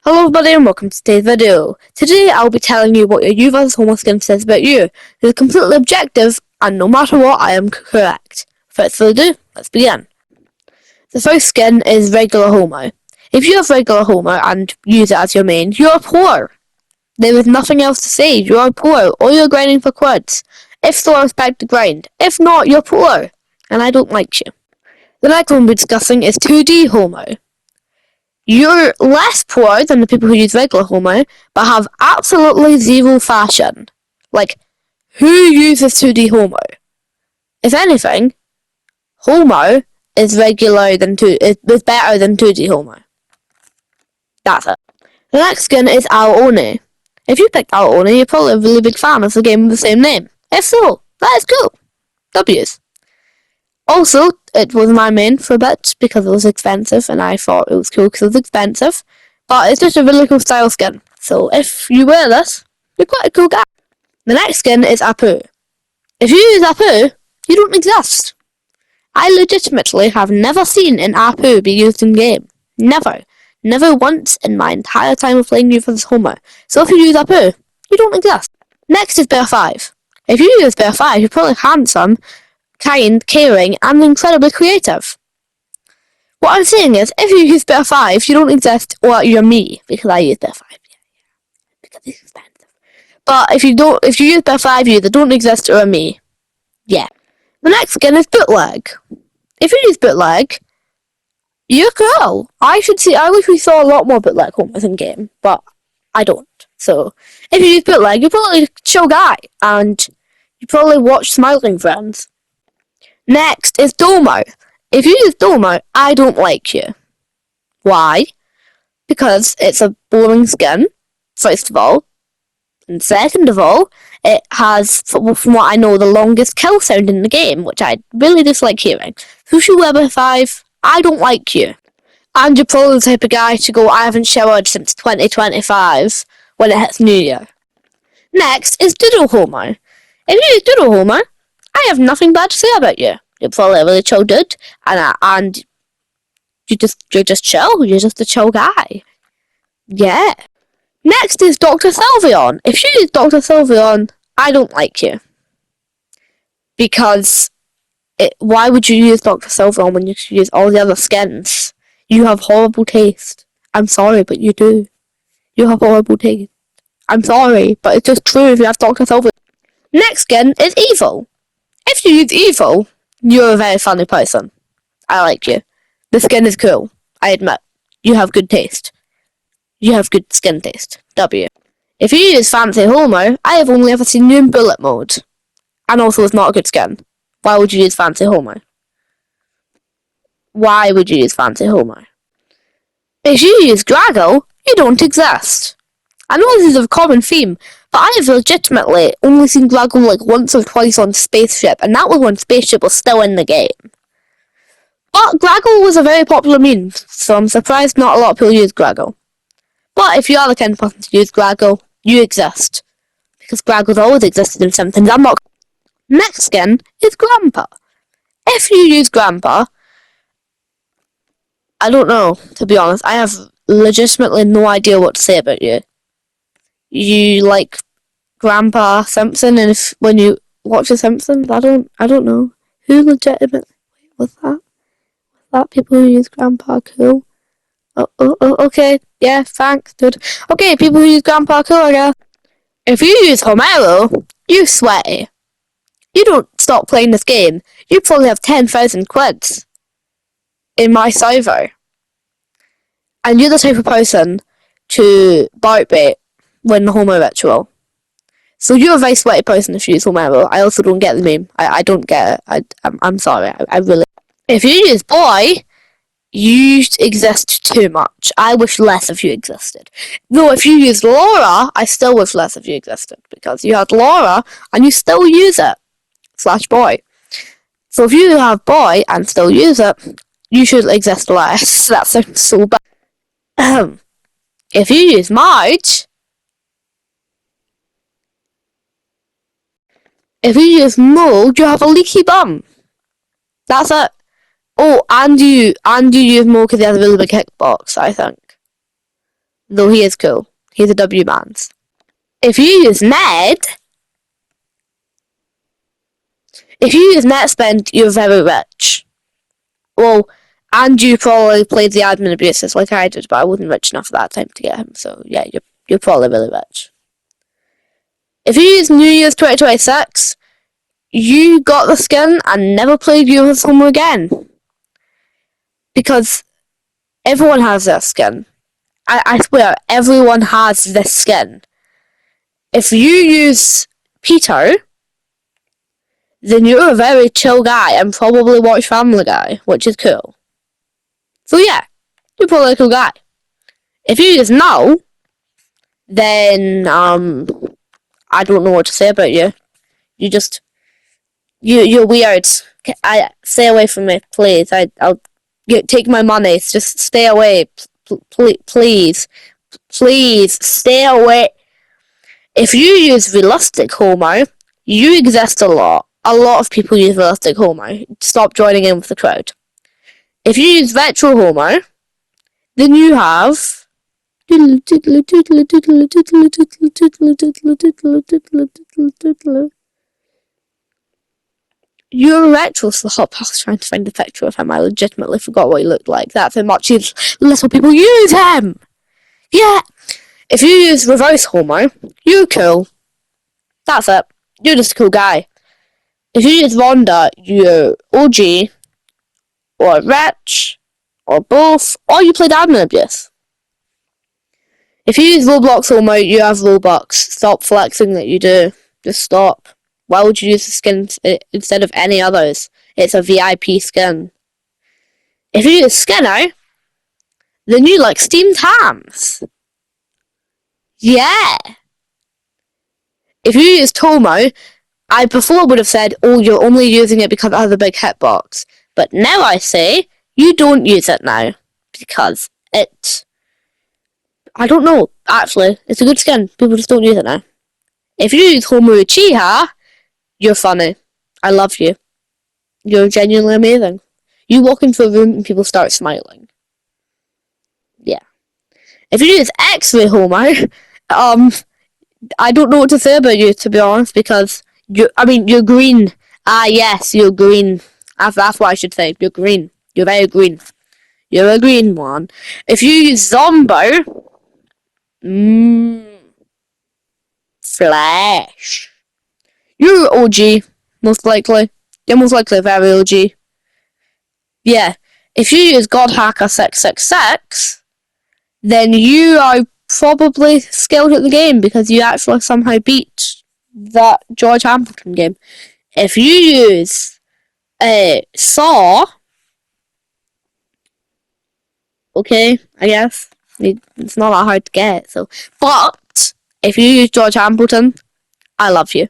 Hello everybody and welcome to today's video. Today I'll be telling you what your You vs Homer skin says about you. It is completely objective and no matter what I am correct. Without further ado, let's begin. The first skin is regular Homer. If you have regular Homer and use it as your main, you are poor. There is nothing else to say, you are poor or you're grinding for quids. If so, respect the grind. If not, you're poor. And I don't like you. The next one we'll be discussing is 2D Homer. You're less poor than the people who use regular Homer, but have absolutely zero fashion. Like, who uses 2D Homer? If anything, Homer is better than 2D Homer. That's it. The next skin is Aoone. If you picked Aoone, you're probably a really big fan of the game with the same name. If so, that is cool. W's. Also, it was my main for a bit because it was expensive and I thought it was cool because it was expensive. But it's just a really cool style skin. So if you wear this, you're quite a cool guy. The next skin is Apu. If you use Apu, you don't exist. I legitimately have never seen an Apu be used in game. Never. Never once in my entire time of playing You vs Homer. So if you use Apu, you don't exist. Next is Bear 5. If you use Bear 5, you're probably handsome, kind, caring, and incredibly creative. What I'm saying is, if you use Bear 5, you don't exist, or you're me, because I use Bear 5. Yeah. Because it's expensive. But if you use Bear 5, you either don't exist or are me. Yeah. The next skin is Bootleg. If you use Bootleg, you're cool. I wish we saw a lot more Bootleg Homers in game, but I don't. So, if you use Bootleg, you're probably a chill guy, and you probably watch Smiling Friends. Next is Domo. If you use Domo, I don't like you. Why? Because it's a boring skin, first of all. And second of all, it has, from what I know, the longest kill sound in the game, which I really dislike hearing. Sushi Weber 5, I don't like you. And you're probably the type of guy to go, I haven't showered since 2025, when it hits New Year. Next is Doodle Homer. If you use Doodle Homer, I have nothing bad to say about you. You're probably a really chill dude, and you're just chill. You're just a chill guy. Yeah. Next is Dr. Sylveon. If you use Dr. Sylveon, I don't like you. Because why would you use Dr. Sylveon when you could use all the other skins? You have horrible taste. I'm sorry, but you do. You have horrible taste. I'm sorry, but it's just true if you have Dr. Sylveon. Next skin is Evil. If you use Evil, you're a very funny person. I like you. The skin is cool. I admit. You have good taste. You have good skin taste. W. If you use Fancy Homer, I have only ever seen you in Bullet mode. And also it's not a good skin. Why would you use Fancy Homer? Why would you use Fancy Homer? If you use Graggle, you don't exist. I know this is a common theme, but I have legitimately only seen Graggle like once or twice on Spaceship, and that was when Spaceship was still in the game. But Graggle was a very popular meme, so I'm surprised not a lot of people use Graggle. But if you are the kind of person to use Graggle, you exist. Because Graggle's always existed in something. I'm not. Next skin is Grandpa. If you use Grandpa, I don't know, to be honest. I have legitimately no idea what to say about you. You like Grandpa Simpson, and when you watch The Simpsons, I don't know who legitimately was that. Was that people who use Grandpa cool? Okay, yeah, thanks, dude. Okay, people who use Grandpa cool, I guess. If you use Homero, you sweaty. You don't stop playing this game. You probably have 10,000 quids in my server, and you're the type of person to bark bait when the Homer ritual. So you're a very sweaty person if you use Homero. I also don't get the meme. I don't get it. I'm sorry. I really. If you use Boy, you exist too much. I wish less of you existed. Though if you use Laura, I still wish less of you existed. Because you had Laura and you still use it. /Boy. So if you have Boy and still use it, you should exist less. That sounds so bad. If you use Marge, if you use Mold, you have a leaky bum. That's it. Oh, and you use Mo because he has a really big hitbox, I think. though he is cool. He's a W Mans. If you use Ned, Spend, you're very rich. Well, and you probably played the admin abuses like I did, but I wasn't rich enough at that time to get him. So yeah, you're probably really rich. If you use New Year's 2026, you got the skin and never played Youth Homer again. Because everyone has their skin. I swear, everyone has this skin. If you use Peter, then you're a very chill guy and probably watch Family Guy, which is cool. So yeah, you're probably a cool guy. If you use Null, then I don't know what to say about you. You're weird. Stay away from me, please. I'll take my money. Just stay away, please, stay away. If you use Realistic Homo, you exist a lot. A lot of people use Realistic Homo. Stop joining in with the crowd. If you use Retro Homo, then you have. You're a retro slop. I was trying to find a picture of him. I legitimately forgot what he looked like. That's how much little people use him. Yeah. If you use Reverse Homo, you're cool. That's it. You're just a cool guy. If you use Rhonda, you're OG, or rich, or both, or you played admin abuse. If you use Roblox Homo, you have Robux. Stop flexing that you do. Just stop. Why would you use the skin instead of any others? It's a VIP skin. If you use Skinner, then you like steamed hams. Yeah. If you use Tomo, I before would have said, oh, you're only using it because it has a big hitbox. But now I say, you don't use it now. Because I don't know, actually. It's a good skin. People just don't use it now. If you use Homo Uchiha, you're funny. I love you. You're genuinely amazing. You walk into a room and people start smiling. Yeah. If you use X-Ray Homo, I don't know what to say about you, to be honest, because you're green. Ah, yes, you're green. That's what I should say. You're green. You're very green. You're a green one. If you use Zombo, Flash. You're OG, most likely. You're most likely very OG. Yeah. If you use Godhacker 666, then you are probably skilled at the game because you actually somehow beat that George Hamilton game. If you use Saw, okay, I guess it's not that hard to get. So, but if you use George Hamilton, I love you.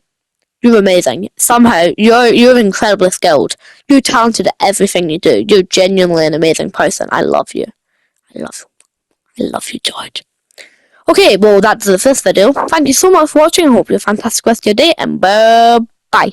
You're amazing. Somehow, you're incredibly skilled. You're talented at everything you do. You're genuinely an amazing person. I love you. I love you, George. Okay, well, that's this video. Thank you so much for watching. I hope you have a fantastic rest of your day, and bye-bye.